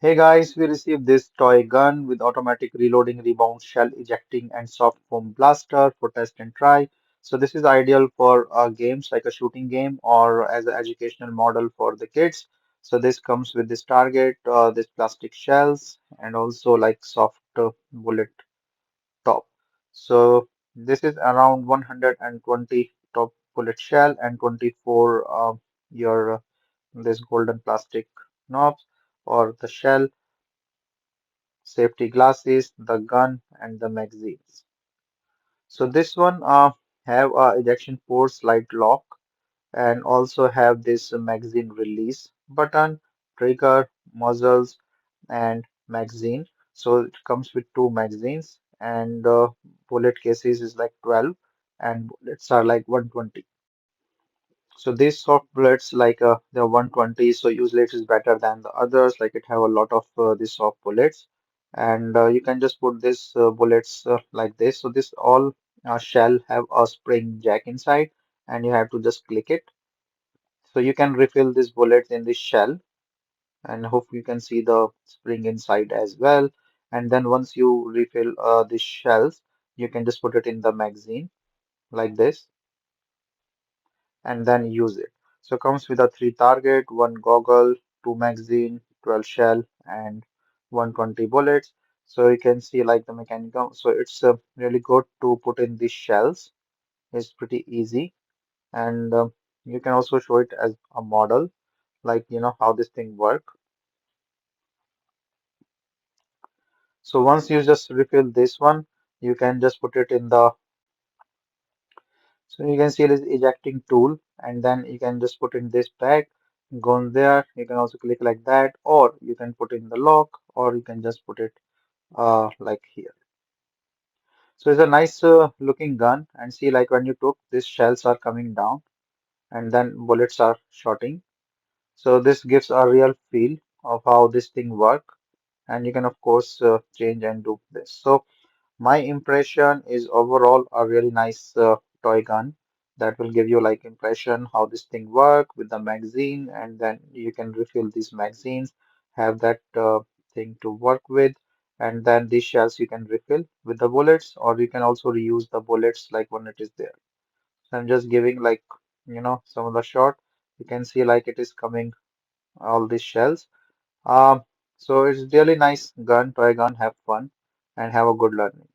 Hey guys, we received this toy gun with automatic reloading, rebound, shell ejecting, and soft foam blaster for test and try. So this is ideal for games like a shooting game or as an educational model for the kids. So this comes with this target, this plastic shells, and also like soft bullet top. So this is around 120 top bullet shell and 24 your this golden plastic knobs or the shell, safety glasses, the gun, and the magazines. So this one have a ejection port slide lock and also have this magazine release button, trigger, muzzles, and magazine. So it comes with two magazines and bullet cases is like 12 and bullets are like 120. So these soft bullets like they're 120, so usually it is better than the others. Like it have a lot of these soft bullets, and you can just put this bullets like this. So this all shell have a spring jack inside, and you have to just click it. So you can refill these bullets in this shell, and hope you can see the spring inside as well. And then once you refill these shells, you can just put it in the magazine like this and then use it. So comes with a three target, one goggle, two magazine, 12 shell, and 120 bullets. So you can see like the mechanism. So it's really good to put in these shells. It's pretty easy, and you can also show it as a model, like how this thing work. So once you just refill this one, you can just put it in the. So you can see this ejecting tool, and then you can just put in this bag, go in there. You can also click like that, or you can put in the lock, or you can just put it like here. So it's a nice looking gun, and see like when you took these shells are coming down, and then bullets are shooting. So this gives a real feel of how this thing work, and you can of course change and do this. So my impression is overall a really nice toy gun that will give you like impression how this thing work with the magazine, and then you can refill these magazines, have that thing to work with, and then these shells you can refill with the bullets, or you can also reuse the bullets like when it is there. So I'm just giving like some of the shot. You can see like it is coming all these shells. Um, so it's really nice gun, toy gun. Have fun and have a good learning.